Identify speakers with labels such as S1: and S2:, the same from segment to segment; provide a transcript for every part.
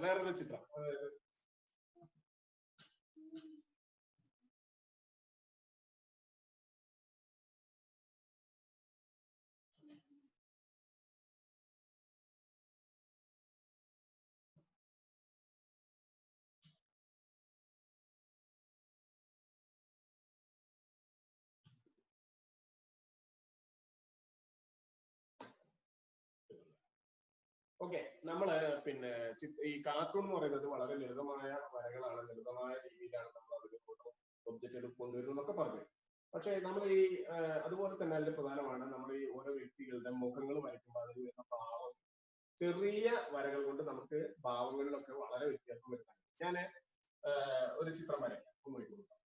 S1: വേറൊരു ചിത്രം. ഓക്കെ, നമ്മള് പിന്നെ ഈ കാർട്ടൂൺ എന്ന് പറയുന്നത് വളരെ ലളിതമായ വരകളാണ്, ലളിതമായ രീതിയിലാണ് നമ്മൾ അതിൽ ഒബ്ജക്റ്റ് കൊണ്ടുവരുന്നത് എന്നൊക്കെ പറഞ്ഞു. പക്ഷെ നമ്മൾ ഈ അതുപോലെ തന്നെ അതിൽ പ്രധാനമാണ് നമ്മൾ ഈ ഓരോ വ്യക്തികളുടെ മുഖങ്ങൾ വരയ്ക്കുമ്പോൾ അതിൽ വരുന്ന ഭാവം, ചെറിയ വരകൾ കൊണ്ട് നമുക്ക് ഭാവങ്ങളിലൊക്കെ വളരെ വ്യത്യാസം വരുന്നുണ്ട്. ഞാൻ ഒരു ചിത്രം വരയ്ക്കാം, ഒന്ന് നോക്കി കൊടുക്കാം.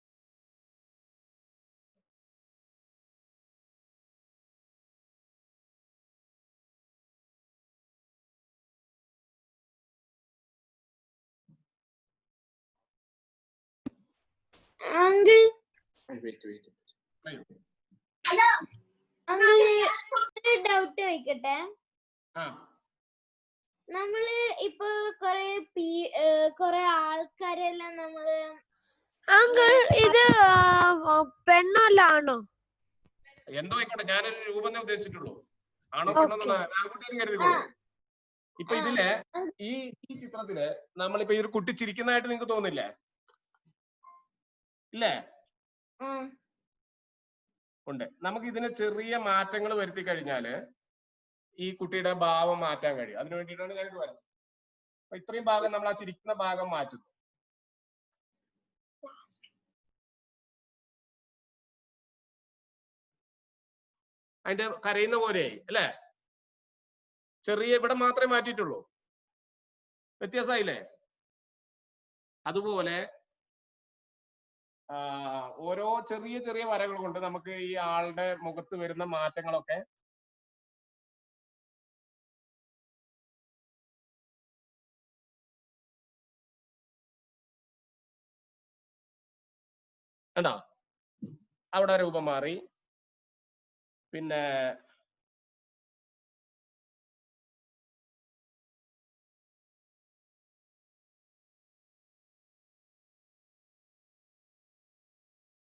S2: ഡൗട്ട് ചോദിക്കട്ടെ. നമ്മള് ഇപ്പൊ കൊറേ ആൾക്കാരെല്ലാം നമ്മള്
S3: ഇത് പെണ്ണല്ലാണോ?
S1: എന്തോ ആയിക്കോട്ടെ, ഞാനൊരു രൂപം ഉദ്ദേശിച്ചിട്ടുള്ളൂ. ആണോ പെണ്ണോ കരുതിക്കോളൂ. ഇപ്പൊ ഇതില് ഈ ചിത്രത്തില് നമ്മളിപ്പോ ഈ ഒരു കുട്ടി ചിരിക്കുന്നതായിട്ട് നിങ്ങക്ക് തോന്നില്ലേ? ഇല്ലേ? ഉണ്ട്. നമുക്ക് ഇതിന് ചെറിയ മാറ്റങ്ങൾ വരുത്തി കഴിഞ്ഞാല് ഈ കുട്ടിയുടെ ഭാവം മാറ്റാൻ കഴിയും. അതിനു വേണ്ടിയിട്ടാണ് ഞാനിത് വരച്ചത്. അപ്പൊ ഇത്രയും ഭാഗം നമ്മൾ ആ ചിരിക്കുന്ന ഭാഗം മാറ്റുന്നു. അതിന്റെ കരയുന്ന പോലെയായി അല്ലേ? ചെറിയ ഇവിടെ മാത്രമേ മാറ്റിയിട്ടുള്ളൂ. വ്യത്യാസമായില്ലേ? അതുപോലെ ഓരോ ചെറിയ ചെറിയ വരകൾ കൊണ്ട് നമുക്ക് ഈ ആളുടെ മുഖത്ത് വരുന്ന മാറ്റങ്ങളൊക്കെ കണ്ടോ? അവിടെ രൂപം മാറി. പിന്നെ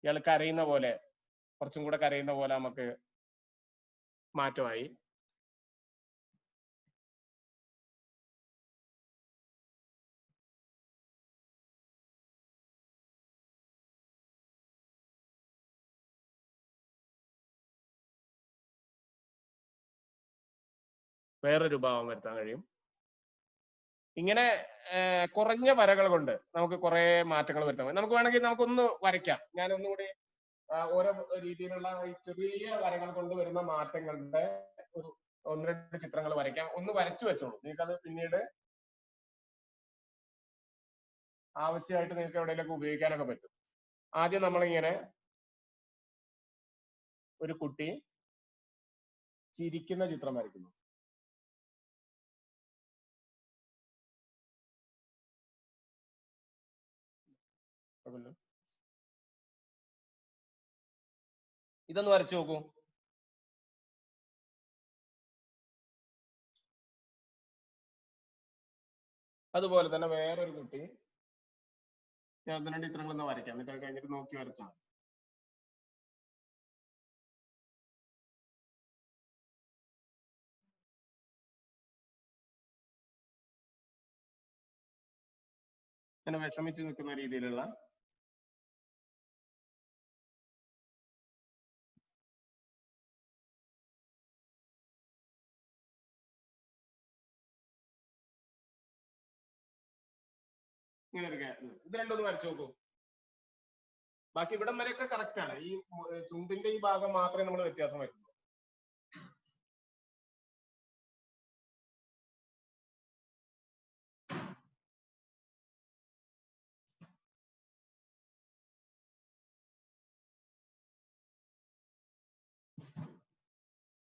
S1: ഇയാൾ കരയുന്ന പോലെ, കുറച്ചും കൂടെ കരയുന്ന പോലെ നമുക്ക് മാറ്റമായി. വേറൊരു ഭാവം വരുത്താൻ കഴിയും. ഇങ്ങനെ കുറഞ്ഞ വരകൾ കൊണ്ട് നമുക്ക് കുറെ മാറ്റങ്ങൾ വരുത്താം. നമുക്ക് വേണമെങ്കിൽ നമുക്കൊന്ന് വരയ്ക്കാം. ഞാനൊന്നുകൂടി ഓരോ രീതിയിലുള്ള ഈ ചെറിയ വരകൾ കൊണ്ട് വരുന്ന മാറ്റങ്ങളുടെ ഒരു 1-2 ചിത്രങ്ങൾ വരയ്ക്കാം. ഒന്ന് വരച്ചു വെച്ചോളൂ. നിങ്ങൾക്കത് പിന്നീട് ആവശ്യമായിട്ട് നിങ്ങൾക്ക് എവിടെയെങ്കിലൊക്കെ ഉപയോഗിക്കാനൊക്കെ പറ്റും. ആദ്യം നമ്മളിങ്ങനെ ഒരു കുട്ടി ചിരിക്കുന്ന ചിത്രം വരയ്ക്കുന്നു. ഇതൊന്ന് വരച്ചു നോക്കൂ. അതുപോലെ തന്നെ വേറൊരു കുട്ടി, ഞാൻ 1-2 ചിത്രങ്ങളൊന്ന് വരയ്ക്കാം, എന്നിട്ട് അത് കഴിഞ്ഞിട്ട് നോക്കി വരച്ചാൽ. ഇങ്ങനെ വിഷമിച്ച് നിൽക്കുന്ന രീതിയിലുള്ള ഇങ്ങനെ ഒരു ഇത് രണ്ടൊന്ന് വരച്ചു നോക്കൂ. ബാക്കി ഇവിടം വരെയൊക്കെ കറക്റ്റ് ആണ്. ഈ ചുണ്ടിന്റെ ഈ ഭാഗം മാത്രമേ നമ്മൾ വ്യത്യാസം വരുത്തുള്ളൂ.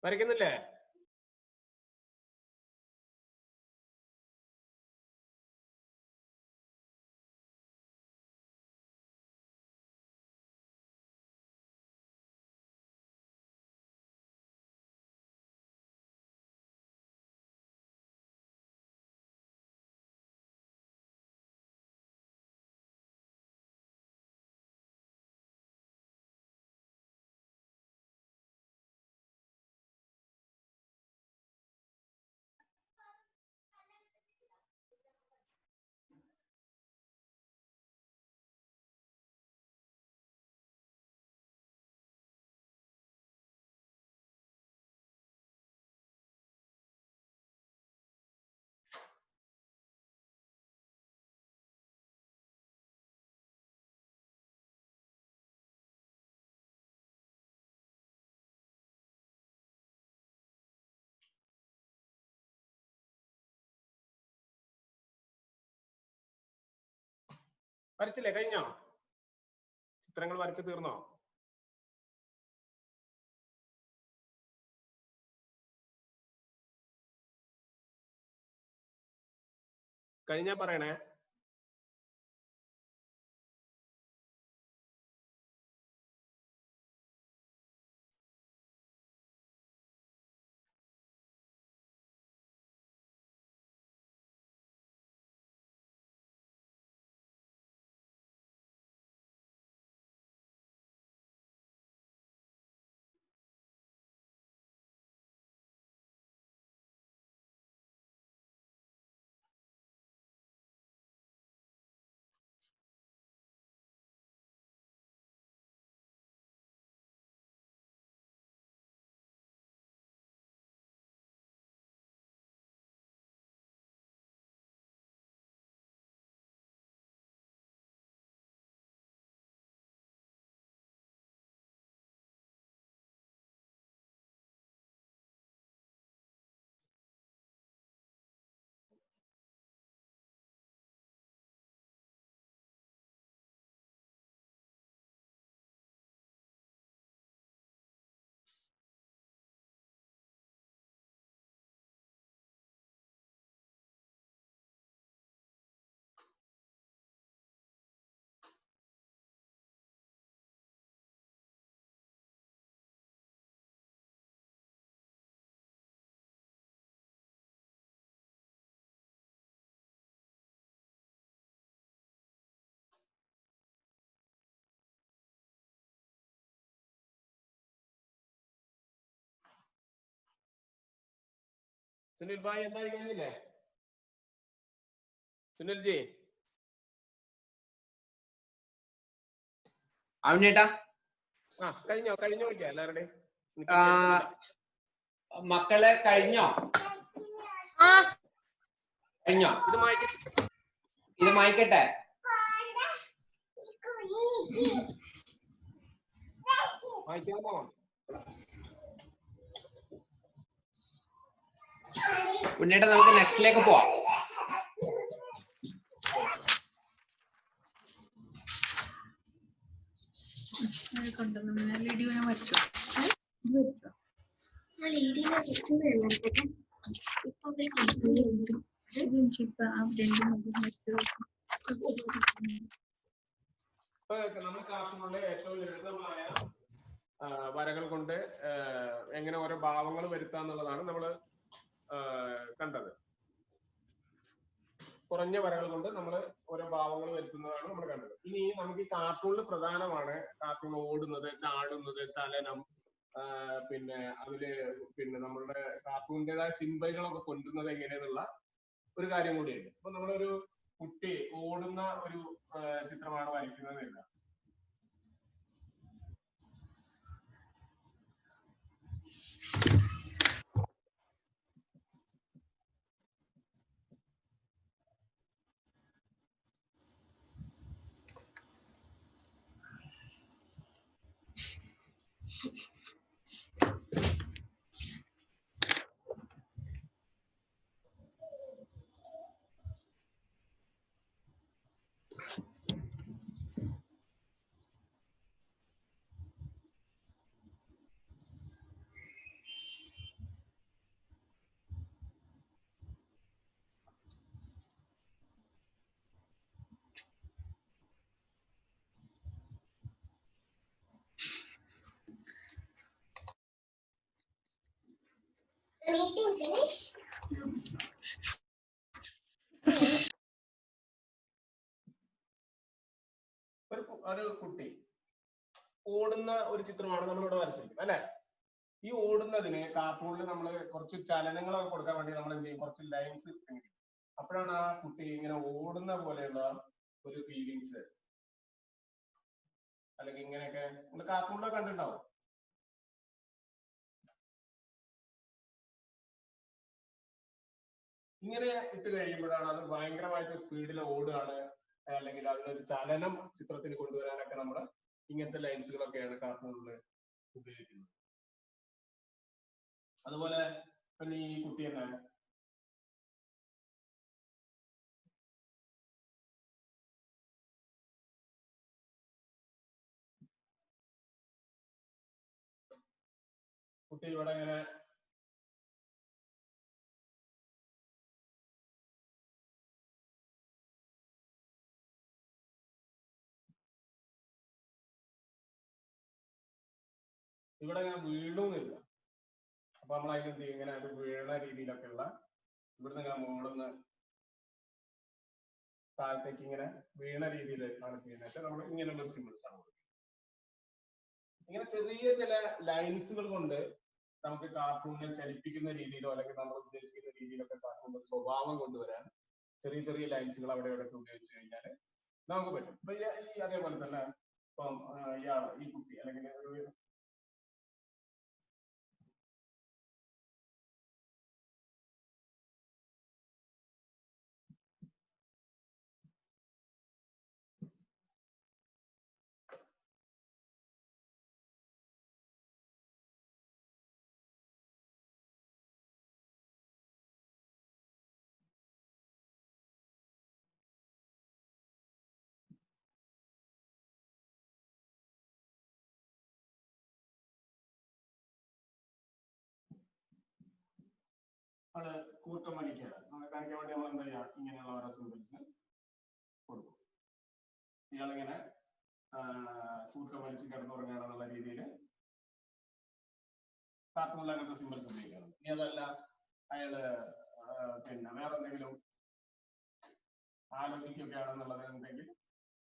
S1: വരയ്ക്കുന്നില്ലേ? വരച്ചില്ലേ? കഴിഞ്ഞോ? ചിത്രങ്ങൾ വരച്ചു തീർന്നോ? കഴിഞ്ഞാ പറയണേ. സുനിൽ ഭായ് എന്തായി? കഴിഞ്ഞില്ലേ? സുനിൽ ജി
S4: അവനേട്ടാ
S1: കഴിഞ്ഞോ? കഴിഞ്ഞോളിക്കാം എല്ലാവരുടെയും.
S4: മക്കളെ കഴിഞ്ഞോ? കഴിഞ്ഞോ? ഇത് മായ്ക്കട്ടെ.
S1: മായ്ക്കാമോ?
S4: ഉണ്ണേട്ടാ നമുക്ക് നെക്സ്റ്റിലേക്ക് പോവാം.
S1: നമ്മുടെ കാർട്ടൂണിലെ ഏറ്റവും ലളിതമായ വരകൾ കൊണ്ട് എങ്ങനെ ഓരോ ഭാവങ്ങൾ വരുത്താന്നുള്ളതാണ് നമ്മൾ കണ്ടത്. കുറഞ്ഞ വരകൾ കൊണ്ട് നമ്മൾ ഓരോ ഭാവങ്ങൾ വരുത്തുന്നതാണ് നമ്മൾ കണ്ടത്. ഇനി നമുക്ക് ഈ കാർട്ടൂണിൽ പ്രധാനമാണ് കാർട്ടൂൺ ഓടുന്നത്, ചാടുന്നത്, ചലനം, പിന്നെ അതില് പിന്നെ നമ്മളുടെ കാർട്ടൂണിൻ്റെതായ സിംബലുകളൊക്കെ കൊണ്ടുവരുന്നത് എങ്ങനെയെന്നുള്ള ഒരു കാര്യം കൂടിയുണ്ട്. അപ്പൊ നമ്മളൊരു കുട്ടി ഓടുന്ന ഒരു ചിത്രമാണ് വരയ്ക്കുന്നതെന്ന്. ഒരു കുട്ടി ഓടുന്ന ഒരു ചിത്രമാണ് നമ്മളിവിടെ വരച്ചിരിക്കുന്നത് അല്ലെ? ഈ ഓടുന്നതിന് കാർട്ടൂണിൽ നമ്മൾ കുറച്ച് ചലനങ്ങളൊക്കെ കൊടുക്കാൻ വേണ്ടി നമ്മൾ എന്ത് ചെയ്യും? കുറച്ച് ലൈൻസ്. അപ്പോഴാണ് ആ കുട്ടി ഇങ്ങനെ ഓടുന്ന പോലെയുള്ള ഒരു ഫീലിങ്സ്, അല്ലെങ്കിൽ ഇങ്ങനെയൊക്കെ നമ്മൾ കാർട്ടൂണിലൊക്കെ കണ്ടിട്ടുണ്ടാവും. ഇങ്ങനെ ഇട്ട് കഴിയുമ്പോഴാണ് അത് ഭയങ്കരമായിട്ട് സ്പീഡിൽ ഓടുകയാണ്, അല്ലെങ്കിൽ അതിനൊരു ചലനം ചിത്രത്തിന് കൊണ്ടുവരാനൊക്കെ നമ്മൾ ഇങ്ങനത്തെ ലൈൻസുകളൊക്കെയാണ് കാർട്ടൂണിൽ ഉപയോഗിക്കുന്നത്. അതുപോലെ പിന്നെ ഈ കുട്ടി തന്നെ കുട്ടി ഇവിടെ ഇങ്ങനെ വീഴുന്നില്ല. അപ്പൊ നമ്മൾ അതിനെന്ത് ചെയ്യും, ഇങ്ങനെ അത് വീഴണ രീതിയിലൊക്കെ ഉള്ള ഇവിടുന്ന് ഇങ്ങനെ മുകളിന്ന് താഴത്തേക്ക് ഇങ്ങനെ വീണ രീതിയിൽ ആണ് ചെയ്യുന്നത്. നമ്മൾ ഇങ്ങനെയുള്ള സിമ്പിൾസ് ആണ് കൊടുക്കുന്നത്. ഇങ്ങനെ ചെറിയ ചില ലൈൻസുകൾ കൊണ്ട് നമുക്ക് കാർട്ടൂണിനെ ചലിപ്പിക്കുന്ന രീതിയിലോ അല്ലെങ്കിൽ നമ്മൾ ഉദ്ദേശിക്കുന്ന രീതിയിലൊക്കെ കാർട്ടൂണിന്റെ സ്വഭാവം കൊണ്ടുവരാൻ ചെറിയ ചെറിയ ലൈൻസുകൾ അവിടെ ഇവിടെയൊക്കെ ഉപയോഗിച്ച് കഴിഞ്ഞാൽ നമുക്ക് പറ്റും. ഇപ്പൊ ഈ അതേപോലെ തന്നെ ഇപ്പം ഇയാള് ഈ കുട്ടി അല്ലെങ്കിൽ ഒരു കൂട്ടം വലിക്കുകയാണ്. നമ്മളെ കാണിക്കാൻ വേണ്ടി നമ്മൾ എന്താ ചെയ്യുക, ഇങ്ങനെയുള്ള ഓരോ സിമ്പിൾസ് കൊടുക്കും. ഇയാളിങ്ങനെ കൂട്ടം വലിച്ച് കിടന്നുറങ്ങുകയാണെന്നുള്ള രീതിയിൽ കാർട്ടൂണിൽ അങ്ങനത്തെ സിമ്പിൾസ് ഉപയോഗിക്കണം. ഇനി അതല്ല അയാള് പിന്നെ വേറെ എന്തെങ്കിലും ആലോചിക്കുകയാണെന്നുള്ളതുണ്ടെങ്കിൽ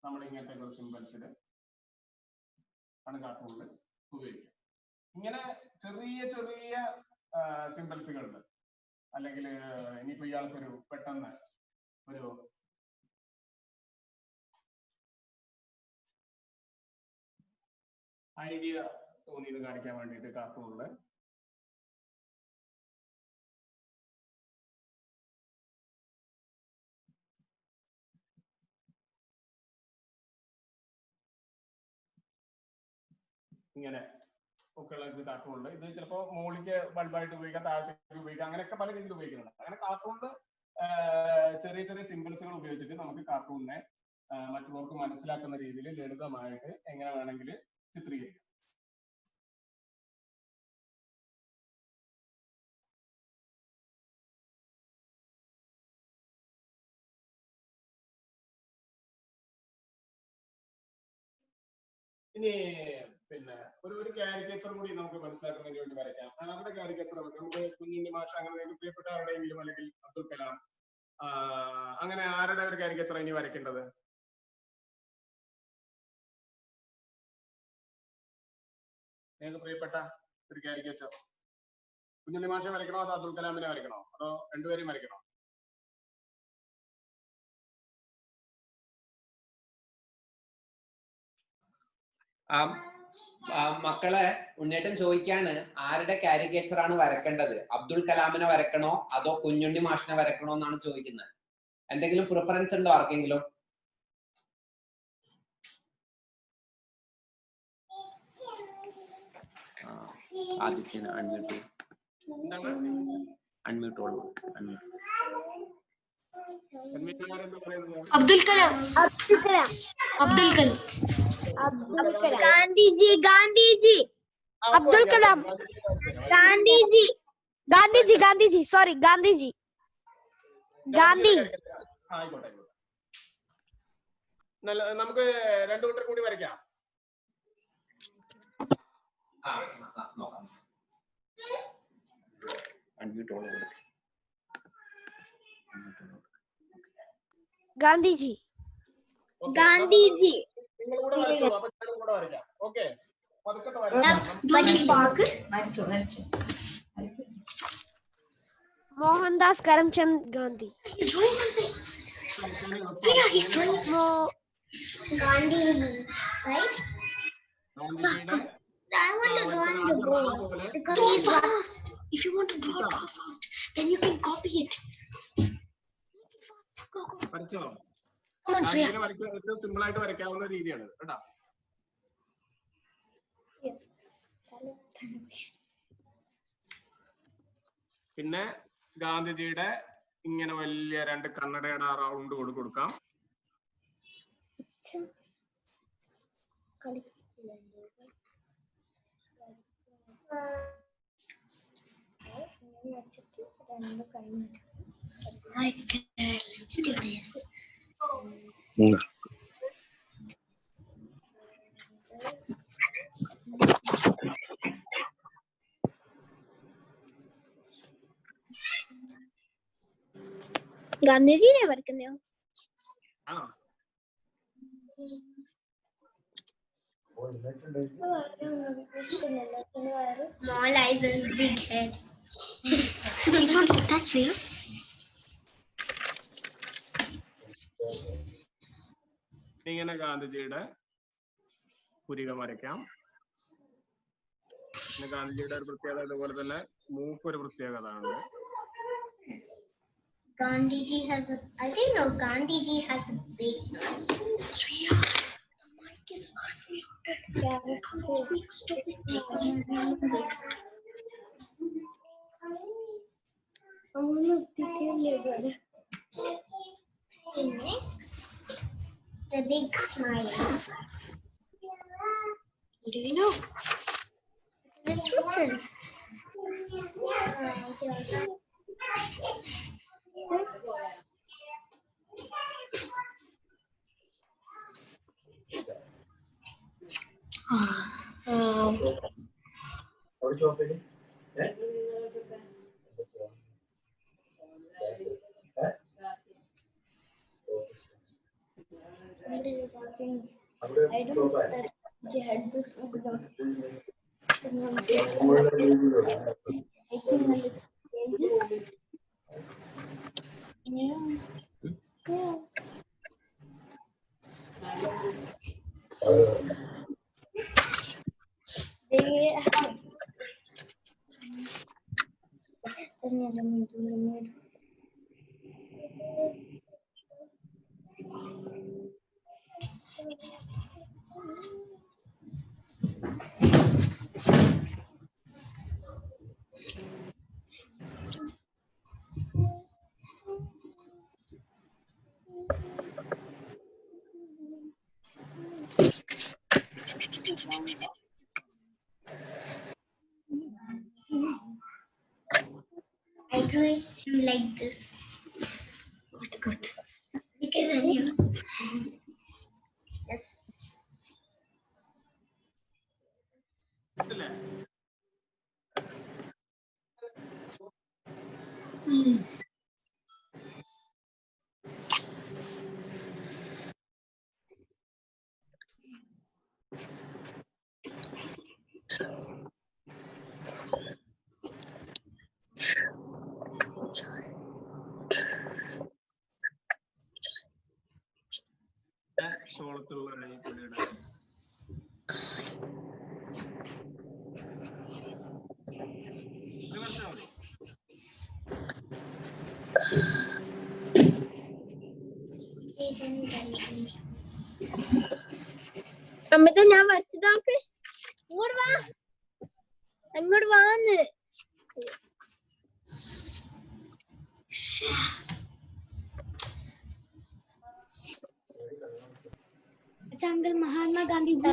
S1: നമ്മൾ ഇങ്ങനത്തെ ഒരു സിമ്പിൾസിൽ ആണ് കാർട്ടൂണിൽ ഉപയോഗിക്കുക. ഇങ്ങനെ ചെറിയ ചെറിയ സിമ്പിൾസുകളുണ്ട്. അല്ലെങ്കിൽ ഇനിയിപ്പോ ഇയാൾക്കൊരു പെട്ടെന്ന് ഒരു ഐഡിയ തോന്നിയത് കാണിക്കാൻ വേണ്ടിയിട്ട് കാർട്ടൂണില് ഇങ്ങനെ ഒക്കെയുള്ള ഇത് കാർട്ടൂണില് ഇത് ചിലപ്പോൾ മുകളിലേക്ക് ബൾബായിട്ട് ഉപയോഗിക്കാം, താഴത്തേക്ക് ഉപയോഗിക്കാം, അങ്ങനെയൊക്കെ പല രീതിയിൽ ഉപയോഗിക്കുന്നുണ്ട്. അങ്ങനെ കാർട്ടൂണില് ചെറിയ ചെറിയ സിമ്പിൾസുകൾ ഉപയോഗിച്ചിട്ട് നമുക്ക് കാർട്ടൂണിനെ മറ്റുള്ളവർക്ക് മനസ്സിലാക്കുന്ന രീതിയിൽ ലളിതമായിട്ട് എങ്ങനെ വേണമെങ്കിൽ ചിത്രീകരിക്കാം. ഇനി പിന്നെ ഒരു കാരിക്കേച്ചർ കൂടി നമുക്ക് മനസ്സിലാക്കുന്നതിന് വേണ്ടി വരയ്ക്കാം. ആരുടെ കാരിക്കേച്ചർ നമുക്ക് കുഞ്ഞുണ്ണി മാഷ് അങ്ങനെ പ്രിയപ്പെട്ട ആരുടെയെങ്കിലും അല്ലെങ്കിൽ അബ്ദുൽ കലാം അങ്ങനെ ആരുടെ ഒരു കാരിക്കേച്ചർ ഇനി വരയ്ക്കേണ്ടത്? നിങ്ങൾക്ക് പ്രിയപ്പെട്ട ഒരു കാരിക്കേച്ചർ കുഞ്ഞുണ്ണി മാഷെ വരയ്ക്കണോ അതോ അബ്ദുൽ കലാമിനെ വരയ്ക്കണോ അതോ രണ്ടുപേരെയും വരയ്ക്കണോ?
S4: മക്കളെ ഉണ്ണേട്ടൻ ചോദിക്കാണ് ആരുടെ കാരിക്കേച്ചർ ആണ് വരക്കേണ്ടത്, അബ്ദുൽ കലാമിനെ വരക്കണോ അതോ കുഞ്ഞുണ്ണി മാഷിനെ വരക്കണോ എന്നാണ് ചോദിക്കുന്നത്. എന്തെങ്കിലും പ്രിഫറൻസ് ഉണ്ടോ ആർക്കെങ്കിലും? ആദിത്യന് അൺമ്യൂട്ട്
S3: അബ്ദുൽ കലാം. അബ്ദുൽ കലാം.
S2: ഗാന്ധിജി. ഗാന്ധിജി.
S3: അബ്ദുൽ കലാം.
S2: ഗാന്ധിജി.
S3: ഗാന്ധിജി. ഗാന്ധിജി. സോറി, ഗാന്ധിജി. ഗാന്ധി.
S1: ആയിക്കോട്ടെ. നമുക്ക് രണ്ടു കൂട്ടർ കൂടി വരയ്ക്കാം.
S3: ഗാന്ധിജി.
S2: ഗാന്ധിജി.
S1: നിങ്ങൾ കൂടെ വരച്ചോ, അപ്പൊ ഞാനും കൂടെ വരയ്ക്കാം. ഓക്കെ, പതുക്കെ വരയ്ക്കാം.
S3: Mohandas Karamchand Gandhi.
S2: I want to draw in the board because he's fast. If you want to draw it fast, then you can copy it.
S1: വരച്ചോ?
S2: Come on, Shreya.
S1: സിമ്പിൾ ആയിട്ട് വരയ്ക്കാവുന്ന രീതിയാണ് കേട്ടോ. പിന്നെ ഗാന്ധിജിയുടെ ഇങ്ങനെ വലിയ രണ്ട് കണ്ണടയുടെ റൗണ്ട് കൊടുക്കാം.
S2: Right, let's do this.
S3: Gandhi ji ने वर्क करने हो
S1: ആണോ?
S2: Small eyes and big head. This one, that's weird.
S1: ഇങ്ങനെ ഗാന്ധിജിയുടെ പുരികം വരയ്ക്കാം. പിന്നെ ഗാന്ധിജിയുടെ ഒരു പ്രത്യേകത ഇതുപോലെ തന്നെ മൂക്കൊരു പ്രത്യേകത ഉണ്ട്.
S2: Gandhiji has a, I didn't know Gandhiji has a big nose. Sweetheart, the mic is unmuted. Speak stupid thing. Next, the big smile. What do you know? It's written. I don't know that they had this without. I drew him like this. Good. Because I'm here. Yes.
S1: തോളത്തുള്ള പുള്ളിയുടെ
S3: അമിത ഞാൻ വരച്ചതാക്ക് ഇങ്ങോട്ട് വാ അങ്ങോട്ട് വാന്ന് Uncle Mahatma Gandhi ji.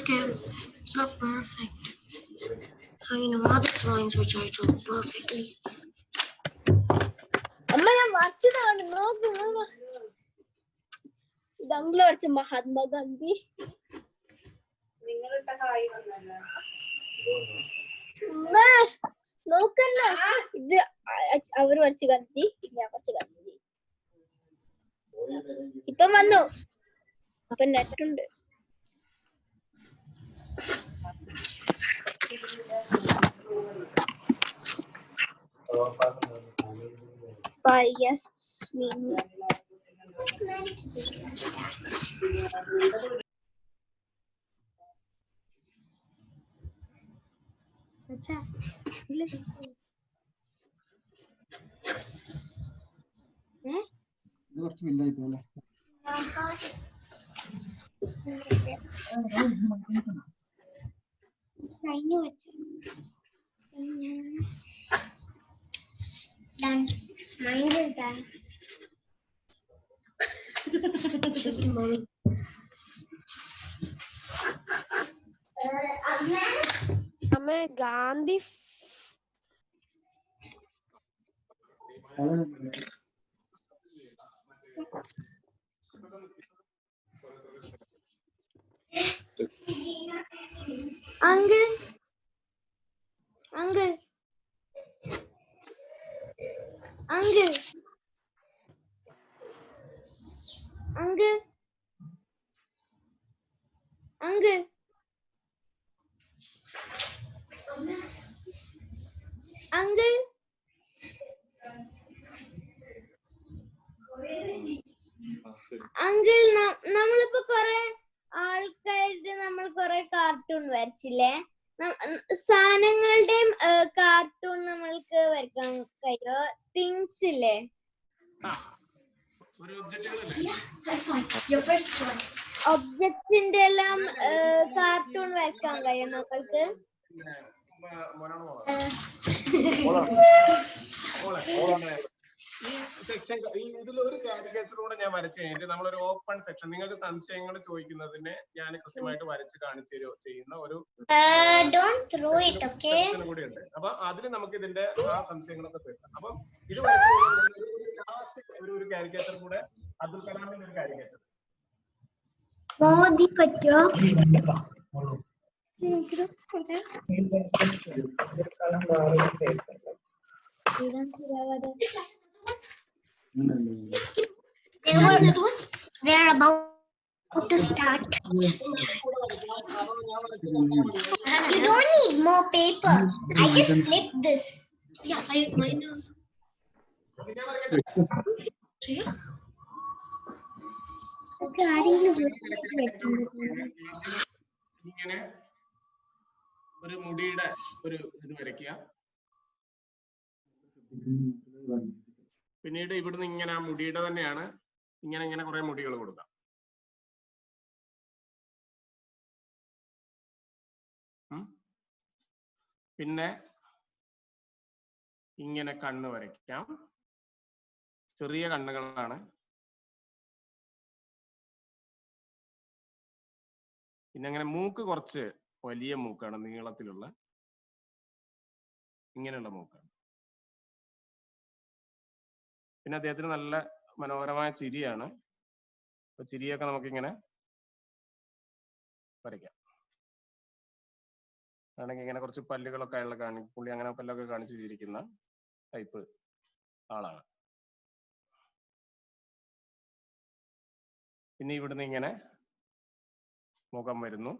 S2: Okay, it's not perfect. So you know other drawings which I drew perfectly.
S3: അമ്മ ഞാൻ വരച്ചതാണ് നോക്ക് ഇത് അങ്കിൾ വരച്ച മഹാത്മാ ഗാന്ധി നോക്കല്ല ഇത് അവർ വരച്ച ഗാന്ധി ഞാൻ വരച്ച ഗാന്ധി ഇപ്പം വന്നു അപ്പൊ നെറ്റുണ്ട് अच्छा
S5: കുറച്ച് വലുതായി പോലെ
S2: കഴിഞ്ഞു വെച്ചു done. Mine is done. Mommy.
S3: हमें Gandhi Uncle. Uncle. Uncle. Uncle. Uncle. Uncle. Uncle നമ്മളിപ്പോ കൊറേ ആൾക്കാരുടെ നമ്മൾ കൊറേ കാർട്ടൂൺ വരച്ചില്ലേ? സാധനങ്ങളുടെയും കാർട്ടൂൺ നമ്മൾക്ക് വരക്കാൻ കഴിയോ? തിങ്സ് ഇല്ലേ? ഒബ്ജക്റ്റിന്റെ എല്ലാം കാർട്ടൂൺ വരക്കാൻ കഴിയും നമ്മൾക്ക്?
S1: ഈ സെക്ഷൻ ഇതിലൊരു കാരിക്കേച്ചറൂടെ ഞാൻ വരച്ചു കഴിഞ്ഞിട്ട് നമ്മളൊരു ഓപ്പൺ സെക്ഷൻ നിങ്ങൾക്ക് സംശയങ്ങൾ ചോദിക്കുന്നതിന് ഞാൻ കൃത്യമായിട്ട് വരച്ച് കാണിച്ചു ചെയ്യുന്ന ഒരു കൂടിയുണ്ട്. അപ്പൊ അതിന് നമുക്ക് ഇതിന്റെ ആ സംശയങ്ങളൊക്കെ തീർക്കാം. അപ്പം ഇത് ലാസ്റ്റ് ഒരു കാരിക്കേച്ചർ കൂടെ അബ്ദുൽ കലാമിന്റെ ഒരു കാരിക്കേച്ചർ
S2: പറ്റോ? They're about to start. You don't need more paper. I just flip this. Yeah, mine also.
S1: ഇങ്ങനെ ഒരു മുടിയുടെ ഒരു ഇത് വരയ്ക്കുക. പിന്നീട് ഇവിടുന്ന് ഇങ്ങനെ ആ മുടിയുടെ തന്നെയാണ് ഇങ്ങനെ കുറെ മുടികൾ കൊടുക്കാം. പിന്നെ ഇങ്ങനെ കണ്ണ് വരയ്ക്കാം. ചെറിയ കണ്ണുകളാണ്. പിന്നെ അങ്ങനെ മൂക്ക് കുറച്ച് വലിയ മൂക്കാണ്, നീളത്തിലുള്ള ഇങ്ങനെയുള്ള മൂക്കാണ്. പിന്നെ അദ്ദേഹത്തിന് നല്ല മനോഹരമായ ചിരിയാണ്. അപ്പൊ ചിരിയൊക്കെ നമുക്കിങ്ങനെ വരയ്ക്കാം. ആണെങ്കിൽ ഇങ്ങനെ കുറച്ച് പല്ലുകളൊക്കെ അയാൾ പുള്ളി അങ്ങനെ പല്ലൊക്കെ കാണിച്ച് ചിരിക്കുന്ന ടൈപ്പ് ആളാണ്. പിന്നെ ഇവിടുന്ന് ഇങ്ങനെ മുഖം വരുന്നു.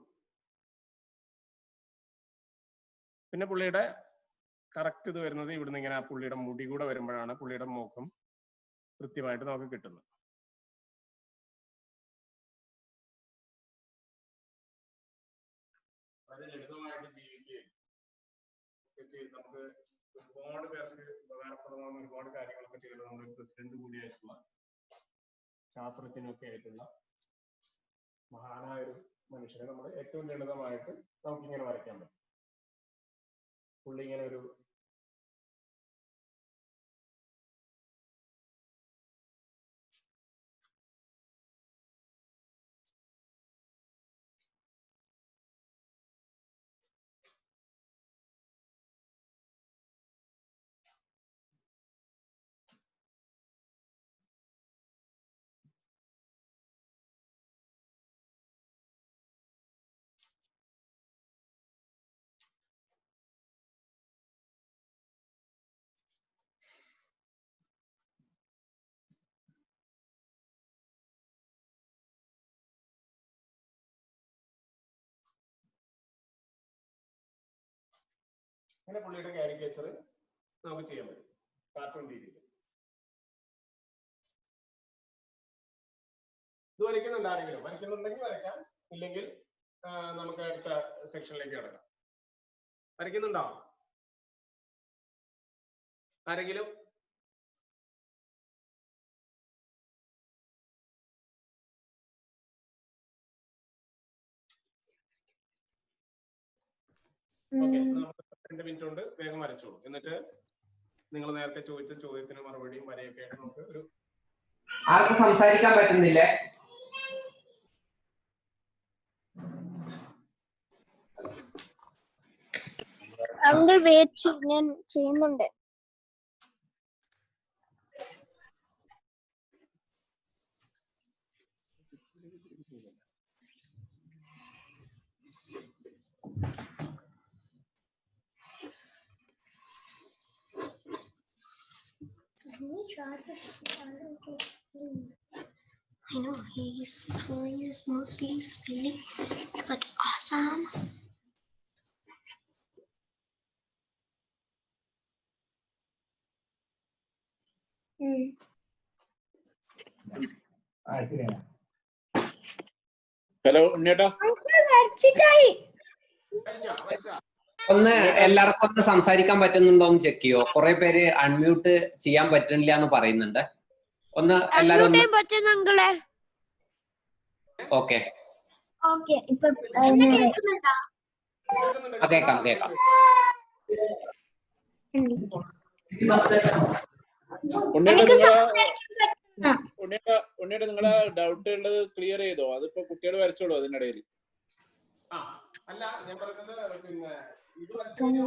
S1: പിന്നെ പുള്ളിയുടെ കറക്റ്റ് ഇത് വരുന്നത് ഇവിടുന്ന് ഇങ്ങനെ പുള്ളിയുടെ മുടി കൂടെ വരുമ്പോഴാണ് പുള്ളിയുടെ മുഖം കൃത്യമായിട്ട് നമുക്ക് കിട്ടുന്നത്. വളരെ ലളിതമായിട്ട് ജീവിക്കുകയും നമുക്ക് ഒരുപാട് പേർക്ക് ഉപകാരപ്രദമായ ഒരുപാട് കാര്യങ്ങളൊക്കെ ചെയ്ത് നമ്മുടെ പ്രസിഡന്റ് കൂടിയായിട്ടുള്ള ശാസ്ത്രജ്ഞനൊക്കെ ആയിട്ടുള്ള മഹാനായ ഒരു മനുഷ്യനെ നമ്മൾ ഏറ്റവും ലളിതമായിട്ട് നമുക്കിങ്ങനെ വരയ്ക്കാൻ പറ്റും. പുള്ളി ഇങ്ങനെ ഒരു അങ്ങനെ പുള്ളിയുടെ കാരിക്കേച്ചർ നമുക്ക് ചെയ്യാൻ പറ്റും കാർട്ടൂൺ രീതിയിൽ. ഇത് വരയ്ക്കുന്നുണ്ട് ആരെങ്കിലും? വരയ്ക്കുന്നുണ്ടെങ്കിൽ വരയ്ക്കാം, ഇല്ലെങ്കിൽ നമുക്ക് അടുത്ത സെക്ഷനിലേക്ക് കിടക്കാം. വരയ്ക്കുന്നുണ്ടോ ആരെങ്കിലും? ഓക്കെ, നമുക്ക് 2 മിനിറ്റ് കൊണ്ട് വേഗം വരച്ചോളൂ. എന്നിട്ട് നിങ്ങൾ നേരത്തെ ചോദിച്ച ചോദ്യത്തിന് മറുപടിയും വരെയൊക്കെ ആയിട്ട് നമുക്ക് ഒരു
S4: ആർക്ക് സംസാരിക്കാൻ പറ്റുന്നില്ലേ?
S3: അങ്കിൾ വെയിറ്റ്, ഞാൻ ചെയ്യുന്നുണ്ട്.
S2: I know his drawing is mostly silly but awesome.
S5: Hello ഉണ്ണേട്ടാ,
S3: വരച്ചിട്ടായി.
S4: ഒന്ന് എല്ലാവർക്കും ഒന്ന് സംസാരിക്കാൻ പറ്റുന്നുണ്ടോ എന്ന് ചെക്ക് ചെയ്യോ. കുറെ പേര് അൺമ്യൂട്ട് ചെയ്യാൻ പറ്റുന്നില്ല എന്ന് പറയുന്നുണ്ട്. ഒന്ന് എല്ലാരും ഒന്ന്. ഓക്കെ
S3: ഓക്കെ, ഇപ്പൊ
S2: കേൾക്കുന്നുണ്ടോ?
S4: കേക്കാം കേക്കാം.
S5: ഉണ്ണേട്ടാ നിങ്ങളെ ഡൗട്ട് ഉള്ളത് ക്ലിയർ ചെയ്തോ? അതിപ്പോ കുട്ടികൾ വരച്ചോളൂ അതിനിടയിൽ.
S1: അല്ല, ഞാൻ പറയുന്നത് പിന്നെ ഇത് വരച്ചു ഇനി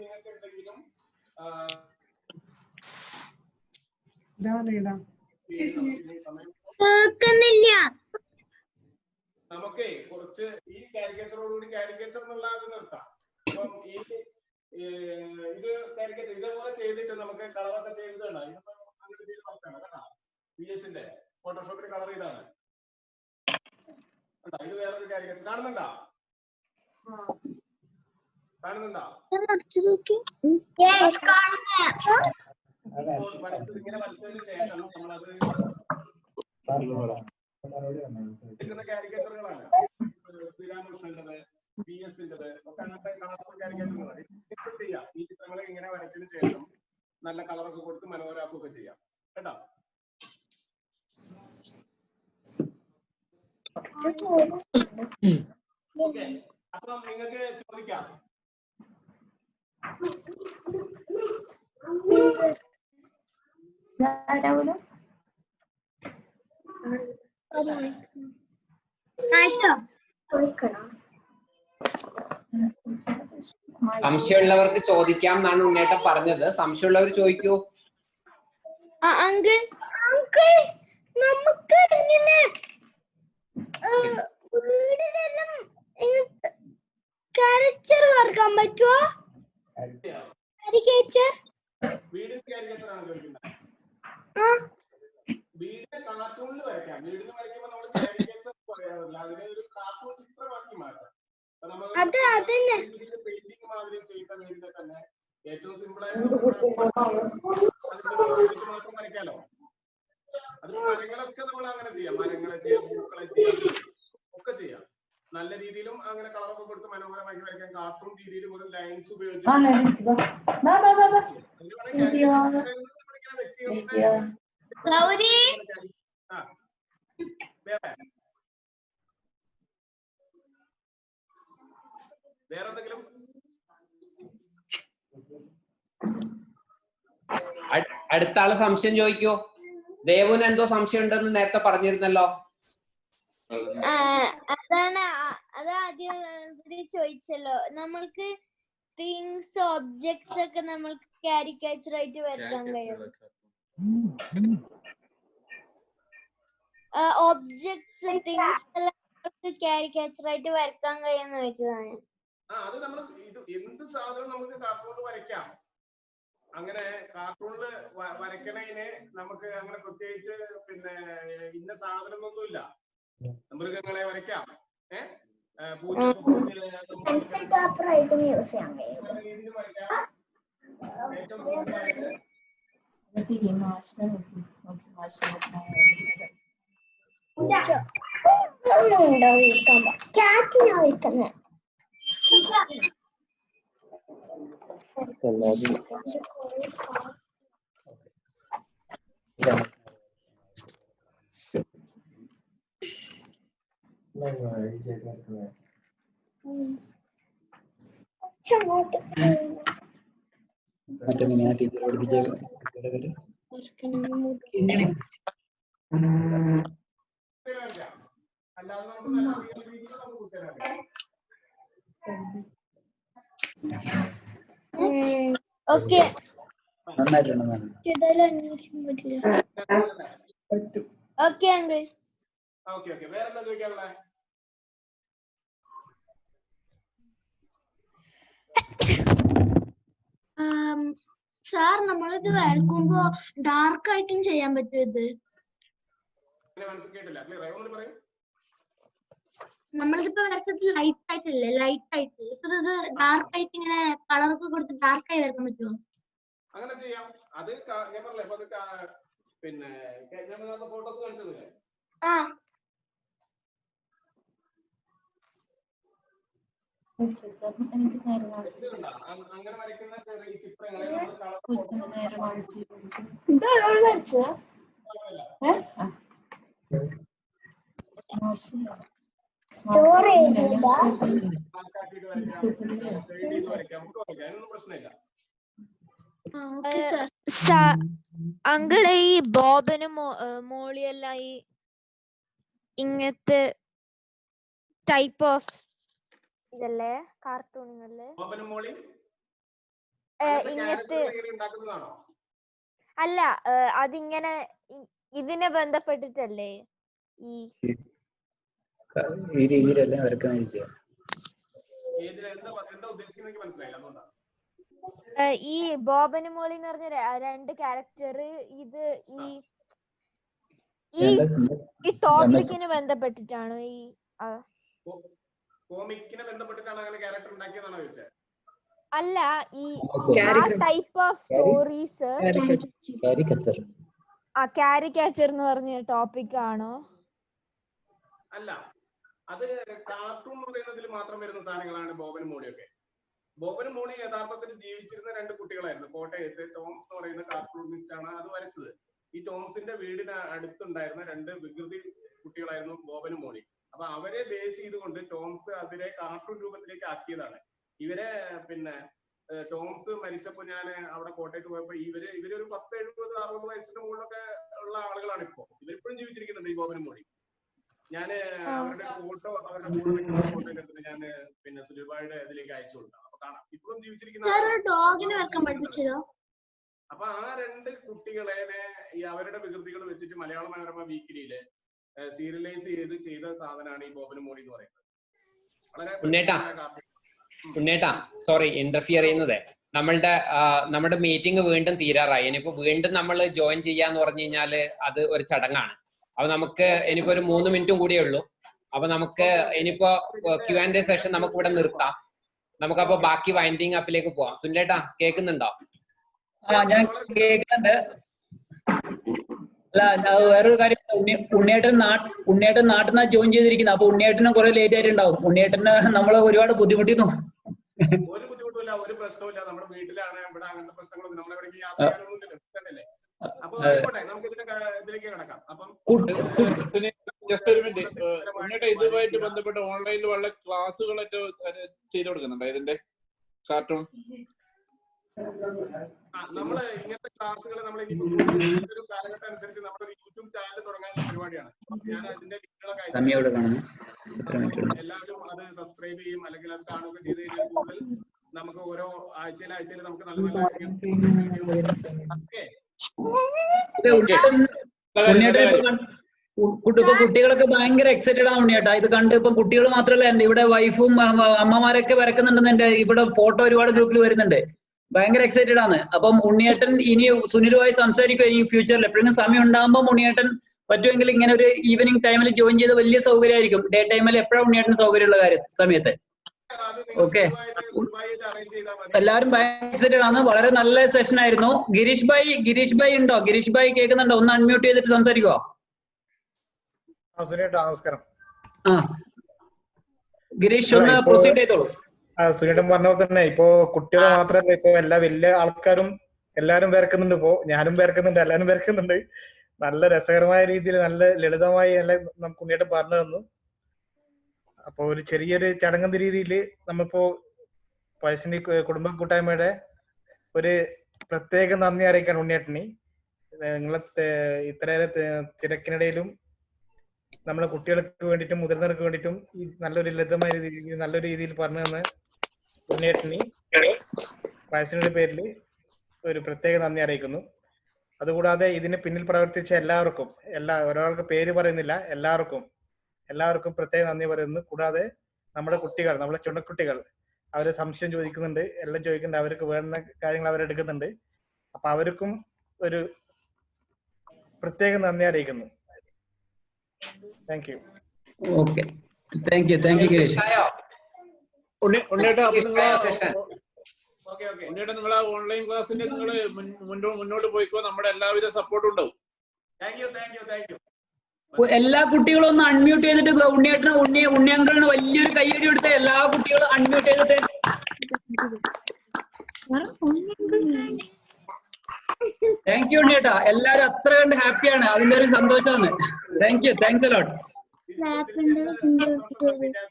S1: നിങ്ങൾക്ക് എന്തെങ്കിലും നമുക്കേ കുറച്ച് ഈ കാരിക്കേച്ചറോടുകൂടി കാരിക്കേച്ചർ എന്നുള്ള അത് നിർത്താം. അപ്പം ഈ ഇത് കാരിക്കേച്ചർ ഇതേപോലെ ചെയ്തിട്ട് നമുക്ക് കളറൊക്കെ ചെയ്തിട്ടുണ്ട്. ഇതിപ്പോ അങ്ങനെ ചെയ്ത് നോക്കണം കേട്ടോ. PS-ന്റെ ഫോട്ടോഷോപ്പിൽ കളർ ചെയ്താണ്. ഇത് വേറൊരു കാരിക്കേച്ചർ കാണുന്നുണ്ടോ? കാണുന്നുണ്ടോ? ഇങ്ങനെ വരച്ചതിന് ശേഷം നമ്മളത് എടുക്കുന്ന കാരിക്കേച്ചറുകളാണ്. ശ്രീരാമകൃഷ്ണന്റേത്, PS-ന്റേത് ഒക്കെ അങ്ങനത്തെ കളർഫുൾ കാരിക്കേച്ചറുകളാണ്. ഇതൊക്കെ ചെയ്യാം. ഈ ചിത്രങ്ങൾ ഇങ്ങനെ വരച്ചതിന് ശേഷം നല്ല കളറൊക്കെ കൊടുത്ത് മനോഹരാക്കുകയൊക്കെ ചെയ്യാം കേട്ടോ. ഓക്കെ, അപ്പം നിങ്ങൾക്ക് ചോദിക്കാം.
S4: സംശയമുള്ളവർക്ക് ചോദിക്കാം എന്നാണ് ഉണ്ണേട്ടൻ പറഞ്ഞത്. സംശയമുള്ളവർ ചോദിക്കൂ.
S3: അങ്കിൾ നമുക്ക് ഇങ്ങനെ വീടിനെല്ലാം കാരിക്കേച്ചർ വരക്കാൻ പറ്റുമോ? കാരിക്കേച്ചർ
S1: വീടിന്റെ കാരിക്കേച്ചർ ആണ് ചോദിക്കുന്നത്. വീടിന്റെ കാർട്ടൂണിൽ വരയ്ക്കാം. വീടിന് വരയ്ക്കുമ്പോൾ നമ്മൾ കാരിക്കേച്ചർ പറയാറില്ല, അതിനെ ഒരു കാർട്ടൂൺ ചിത്രമാക്കി മാറ്റാം. പെയിന്റിംഗ് മാതിരി ചെയ്യുന്ന വീടിനെ തന്നെ ഏറ്റവും സിമ്പിൾ ആയിട്ട് മാത്രം വരയ്ക്കാലോ. അതിന് മരങ്ങളൊക്കെ നമ്മൾ അങ്ങനെ ചെയ്യാം. മരങ്ങളെ ചെയ്യാം, പൂക്കളെ ചെയ്യാം, ഒക്കെ ചെയ്യാം. നല്ല രീതിയിലും അങ്ങനെ കളറൊക്കെ കൊടുത്ത് മനോഹരമാക്കി വരയ്ക്കാം. കാർട്ടൂൺ രീതിയിലും ഒരു ലൈൻസ് ഉപയോഗിച്ച് വേറെന്തെങ്കിലും
S4: അടുത്ത ആള് സംശയം ചോദിക്കൂ. ദേവുന് എന്തോ സംശയം ഉണ്ടെന്ന് നേരത്തെ പറഞ്ഞിരുന്നല്ലോ.
S3: ആദ്യം ചോദിച്ചല്ലോ. നമ്മൾക്ക് തിങ്സ് ഒബ്ജക്ട്സ് ഒക്കെ നമ്മൾക്ക് കാരിക്കേച്ചർ ആയിട്ട് വരക്കാൻ കഴിയും. ഒബ്ജക്ട്സ് തിങ്സ് എല്ലാം കാരിക്കേച്ചർ ആയിട്ട് വരക്കാൻ കഴിയുമെന്ന് ചോദിച്ചതാണ്.
S1: അത് നമ്മൾ ഇത് എന്ത് സാധനം നമുക്ക് കാർട്ടൂണിൽ വരയ്ക്കാം. അങ്ങനെ കാർട്ടൂണിൽ വരയ്ക്കണതിന് നമുക്ക് അങ്ങനെ പ്രത്യേകിച്ച് പിന്നെ ഇന്ന സാധനം ഒന്നുമില്ല. മൃഗങ്ങളെ വരയ്ക്കാം, പൂച്ച രീതിയിൽ വരയ്ക്കാം. ഏറ്റവും കൂടുതലായിട്ട്
S2: കാറ്റിനാ വരയ്ക്കുന്നത്.
S1: അല്ലാതെ നമുക്ക് നല്ല രീതിയിൽ നമുക്ക് കുറ്റം
S3: okay. Okay uncle.
S1: Okay okay, വേറെന്താ ചോദിക്കാനുള്ളേ?
S2: സാർ നമ്മളിത് വരക്കുമ്പോ ഡാർക്ക് ആയിട്ടും ചെയ്യാൻ പറ്റും ഇത്?
S1: കേട്ടില്ല, ക്ലിയർ ആയി ഒന്ന് പറയൂ.
S2: നമ്മളിതിപ്പോ വരച്ചത് ലൈറ്റ് ആയിട്ടല്ലേ, ലൈറ്റ് ആയിട്ട്. ഇപ്പൊ ഇത് ഡാർക്ക് ആയിട്ട് ഇങ്ങനെ കളറൊക്കെ കൊടുത്ത് ഡാർക്ക് ആയി വരക്കാൻ പറ്റുമോ?
S1: അങ്ങനെ ചെയ്യാം. അത് ഞാൻ പറഞ്ഞില്ലേ, അപ്പൊ അത് പിന്നെ ഫോട്ടോസ് കാണിച്ചതില്ലേ?
S2: ആ
S1: അങ്ങനെ വരയ്ക്കുന്ന ചെറിയ ചിത്രങ്ങളെ നമ്മൾ അതിനൊന്നും പ്രശ്നമില്ല.
S6: അങ്കിള് ഈ ബോബനും മോളിയെല്ലാം ഈ ഇങ്ങനത്തെ ടൈപ്പ് ഓഫ് ഇതല്ലേ കാർട്ടൂണുകളില് ഇങ്ങനത്തെ അല്ല, അതിങ്ങനെ ഇതിനെ ബന്ധപ്പെട്ടിട്ടല്ലേ ഈ
S7: രീതിയിലെല്ലാം വരക്കാൻ
S6: ഈ ബോബനും മോളി എന്ന് പറഞ്ഞ രണ്ട് ക്യാരക്ടർ ഇത് ഈ ടോപ്പിക്കിന് ബന്ധപ്പെട്ടിട്ടാണ് ഈ
S1: കോമിക്കിനെ ബന്ധപ്പെട്ടിട്ടാണ് അങ്ങനെ ക്യാരക്ടർ ഉണ്ടാക്കിയതാണോ ചോദിച്ചത്?
S6: അല്ല, ഈ ടൈപ്പ് ഓഫ് സ്റ്റോറീസ് കാരിക്കേച്ചർ എന്ന് പറഞ്ഞ ടോപ്പിക് ആണോ?
S1: അല്ല, അത് കാർട്ടൂൺ എന്ന് പറയുന്നതിൽ മാത്രം വരുന്ന സാധനങ്ങളാണ് ബോബനും മോളിയൊക്കെ. ബോബനും മോളി യഥാർത്ഥത്തിൽ ജീവിച്ചിരുന്ന രണ്ട് കുട്ടികളായിരുന്നു. കോട്ടയത്ത് ടോംസ് എന്ന് പറയുന്ന കാർട്ടൂണിസ്റ്റാണ് അത് വരച്ചത്. ഈ ടോംസിന്റെ വീടിന് അടുത്തുണ്ടായിരുന്ന രണ്ട് വികൃതി കുട്ടികളായിരുന്നു ബോബനും മോളി. അപ്പൊ അവരെ ബേസ് ചെയ്തുകൊണ്ട് ടോംസ് അതിനെ കാർട്ടൂൺ രൂപത്തിലേക്ക് ആക്കിയതാണ്. ഇവരെ പിന്നെ ടോംസ് മരിച്ചപ്പോ ഞാൻ അവിടെ കോട്ടയത്ത് പോയപ്പോ ഇവരൊരു 10, 70, 60 വയസ്സിന്റെ മുകളിലൊക്കെ ഉള്ള ആളുകളാണ് ഇപ്പോ. ഇവരിപ്പോഴും ജീവിച്ചിരിക്കുന്നുണ്ട് ഈ ബോബനും മോളി. ഞാൻ അവരുടെ ഫോട്ടോ, അവരുടെ ഫോട്ടോ എടുത്തിട്ട് ഞാൻ പിന്നെ സുലഭായുടെ ഇതിലേക്ക് അയച്ചു കൊടുക്കാം. അപ്പൊ കാണാം, ഇപ്പോഴും ജീവിച്ചിരിക്കുന്ന. അപ്പൊ ആ രണ്ട് കുട്ടികളെ ഈ അവരുടെ വികൃതികൾ വെച്ചിട്ട് മലയാള മനോരമ വീക്കിലിയില് സീരിയലൈസ് ചെയ്ത സാധനമാണ് ഈ ബോബനും മോളി എന്ന് പറയുന്നത്.
S4: ഉണ്ണേട്ടാ, സോറി ഇന്റർഫിയർ ചെയ്യുന്നത്. നമ്മുടെ മീറ്റിംഗ് വീണ്ടും തീരാറായി. ഇനിയിപ്പോ വീണ്ടും നമ്മൾ ജോയിൻ ചെയ്യാന്ന് പറഞ്ഞു കഴിഞ്ഞാല് അത് ഒരു ചടങ്ങാണ്. അപ്പൊ നമുക്ക് ഇനിയിപ്പോ ഒരു 3 മിനിറ്റും കൂടിയേ ഉള്ളൂ. അപ്പൊ നമുക്ക് ഇനിയിപ്പോ Q&A സെഷൻ നമുക്ക് ഇവിടെ നിർത്താം. നമുക്കപ്പോ ബാക്കി വൈൻഡിങ് അപ്പിലേക്ക് പോവാം. സുനിലേട്ടാ കേൾക്കുന്നുണ്ടോ?
S7: ഞാൻ കേൾക്കുന്നുണ്ട്. അല്ല, വേറൊരു കാര്യം, ഉണ്ണിയേട്ടൻ നാട്ടിൽ നിന്ന് ജോയിൻ ചെയ്തിരിക്കുന്നത്. അപ്പൊ ഉണ്ണിയേട്ടന് കുറെ ലേറ്റ് ആയിട്ടുണ്ടാവും. ഉണ്ണിയേട്ടന് നമ്മള് ഒരുപാട് ബുദ്ധിമുട്ടിന്നു.
S1: ഒരു ബുദ്ധിമുട്ടില്ല, ഒരു പ്രശ്നമില്ല. നമ്മുടെ വീട്ടിലാണ്, ഇവിടെ അങ്ങനത്തെ പ്രശ്നങ്ങളൊന്നും നമ്മളെവിടേക്ക് യാത്ര ചെയ്യാനൊന്നുമില്ല. അപ്പൊ ആയിക്കോട്ടെ, നമുക്ക് ഇതിലേക്ക് കിടക്കാം. അപ്പം
S5: ജസ്റ്റ് ഒരു മിനിറ്റ്, ഉണ്ണിയേട്ടാ ഇതുമായിട്ട് ബന്ധപ്പെട്ട ഓൺലൈനിൽ വളരെ ക്ലാസ്സുകളൊക്കെ ചെയ്തു കൊടുക്കുന്നുണ്ടോ ഇതിന്റെ കാർട്ടൂൺ?
S1: നമ്മള് ഇങ്ങനത്തെ ക്ലാസ്സുകൾ നമ്മൾ ഒരു കാലഘട്ടം അനുസരിച്ച് നമ്മുടെ യൂട്യൂബ് ചാനൽ തുടങ്ങാനുള്ള പരിപാടിയാണ്. ഞാൻ അതിന്റെ ലിങ്കുകളൊക്കെ അയച്ചു, എല്ലാവരും അത് സബ്സ്ക്രൈബ് ചെയ്യും അല്ലെങ്കിൽ അത് കാണുക ചെയ്ത് കഴിഞ്ഞാൽ കൂടുതൽ നമുക്ക് ഓരോ ആഴ്ചയിൽ നമുക്ക് നല്ല
S7: കുട്ടികളൊക്കെ ഭയങ്കര എക്സൈറ്റഡ് ആണ് ഉണ്ണിയേട്ടാ ഇത് കണ്ട്. ഇപ്പം കുട്ടികൾ മാത്രമല്ല, ഇവിടെ വൈഫും അമ്മമാരൊക്കെ വരക്കുന്നുണ്ടെന്നുണ്ട്. ഇവിടെ ഫോട്ടോ ഒരുപാട് ഗ്രൂപ്പിൽ വരുന്നുണ്ട്. ഭയങ്കര എക്സൈറ്റഡ് ആണ്. അപ്പം ഉണ്ണിയേട്ടൻ ഇനി സുനിലുമായി സംസാരിക്കും. ഈ ഫ്യൂച്ചറിൽ എപ്പോഴും സമയം ഉണ്ടാകുമ്പോൾ ഉണ്ണിയേട്ടൻ പറ്റുമെങ്കിൽ ഇങ്ങനെ ഒരു ഈവനിങ് ടൈമിൽ ജോയിൻ ചെയ്ത് വലിയ സൗകര്യമായിരിക്കും. ഡേ ടൈമിൽ എപ്പോഴാണ് ഉണ്ണിയേട്ടൻ സൗകര്യമുള്ള സമയത്ത്. ഓക്കെ, എല്ലാവരും ഭയങ്കര എക്സൈറ്റഡ് ആണ്. വളരെ നല്ല സെഷൻ ആയിരുന്നു. ഗിരീഷ് ഭായ് ഉണ്ടോ? ഗിരീഷ് ഭായ് കേൾക്കുന്നുണ്ടോ? ഒന്ന് അൺമ്യൂട്ട് ചെയ്തിട്ട് സംസാരിക്കുവോ?
S8: നമസ്കാരം.
S7: ഗിരീഷ് ഒന്ന് പ്രൊസീഡ് ചെയ്തോളൂ.
S8: സുനേട്ടൻ പറഞ്ഞ പോലെ തന്നെ ഇപ്പോ കുട്ടികൾ മാത്രമല്ല, ഇപ്പൊ എല്ലാ വലിയ ആൾക്കാരും എല്ലാരും വരക്കുന്നുണ്ട്. ഇപ്പോ ഞാനും വരക്കുന്നുണ്ട്, എല്ലാരും വരക്കുന്നുണ്ട്. നല്ല രസകരമായ രീതിയിൽ, നല്ല ലളിതമായി എല്ലാം നമുക്ക് ഉണ്ണിയേട്ടൻ പറഞ്ഞു തന്നു. അപ്പൊ ഒരു ചെറിയൊരു ചടങ്ങെന്ന രീതിയിൽ നമ്മളിപ്പോ പൈസന്റെ കുടുംബ കൂട്ടായ്മയുടെ ഒരു പ്രത്യേക നന്ദി അറിയിക്കാൻ ഉണ്ണിയേട്ടന്. നിങ്ങളെ ഇത്രയേറെ തിരക്കിനിടയിലും നമ്മളെ കുട്ടികൾക്ക് വേണ്ടിയിട്ടും മുതിർന്നവർക്ക് വേണ്ടിയിട്ടും ഈ നല്ലൊരു ലളിതമായ രീതിയിൽ നല്ലൊരു രീതിയിൽ പറഞ്ഞു തന്ന ഉണ്ണിയേട്ടന് വയസ്സിന്റെ പേരിൽ ഒരു പ്രത്യേക നന്ദി അറിയിക്കുന്നു. അതുകൂടാതെ ഇതിന് പിന്നിൽ പ്രവർത്തിച്ച എല്ലാവർക്കും, ഒരാൾക്ക് പേര് പറയുന്നില്ല, എല്ലാവർക്കും എല്ലാവർക്കും പ്രത്യേകം നന്ദി പറയുന്നു. കൂടാതെ നമ്മുടെ കുട്ടികൾ, നമ്മുടെ ചുണക്കുട്ടികൾ, അവര് സംശയം ചോദിക്കുന്നുണ്ട്, എല്ലാം ചോദിക്കുന്നുണ്ട്, അവർക്ക് വേണ്ട കാര്യങ്ങൾ അവരെടുക്കുന്നുണ്ട്. അപ്പൊ അവർക്കും ഒരു പ്രത്യേക നന്ദി അറിയിക്കുന്നു. Thank you.
S7: Okay, thank you Girish.
S5: ഉണ്ണേട്ടാ, അപ്പൊ നിങ്ങളെ
S1: ഓക്കെ ഓക്കെ
S5: ഉണ്ണേട്ടാ നിങ്ങളെ ഓൺലൈൻ ക്ലാസ്സിന് നിങ്ങൾ മുന്നോട്ട് പോയിക്കോ, നമ്മുടെ എല്ലാവിധ സപ്പോർട്ടും ഉണ്ടാവും.
S1: Thank you thank you thank U.
S7: എല്ലാ കുട്ടികളും ഒന്ന് അൺമ്യൂട്ട് ചെയ്തിട്ട് ഉണ്ണിയേട്ടന് ഉണ്ണിയങ്കളിന് വലിയൊരു കയ്യടി കൊടുത്ത് എല്ലാ കുട്ടികളും അൺമ്യൂട്ട് ചെയ്തിട്ട്. താങ്ക് യു ഉണ്ണിയേട്ടാ, എല്ലാരും അത്ര കണ്ട് ഹാപ്പിയാണ്, അതിന്റെ ഒരു സന്തോഷമാണ്. താങ്ക് യു, താങ്ക്സ് എ ലോട്ട്.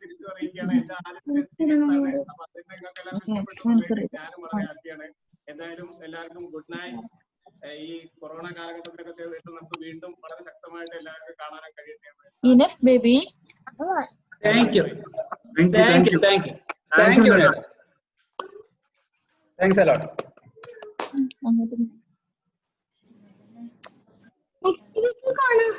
S1: തിരിച്ചു അറിയിക്കുകയാണ്. എന്റെ ആദ്യത്തെ എക്സ്പീരിയൻസ് ആണ്. അപ്പൊ അതിൽ നിങ്ങൾക്ക് എല്ലാവർക്കും ഇഷ്ടപ്പെട്ടു. ഞാനും വളരെ ഹാപ്പിയാണ്. എന്തായാലും എല്ലാവർക്കും ഗുഡ് നൈറ്റ്. ഈ കൊറോണ കാലഘട്ടത്തിലൊക്കെ ശേഷം നമുക്ക് വീണ്ടും വളരെ ശക്തമായിട്ട് എല്ലാവർക്കും കാണാനും കഴിയട്ടെ.
S9: Enough baby.
S7: Thank you thank you thank you thank you ഉണ്ണിയേട്ടാ, താങ്ക്സ് എ ലോട്ട്.
S2: നെക്സ്റ്റ് വീക്കിൽ കാണാം.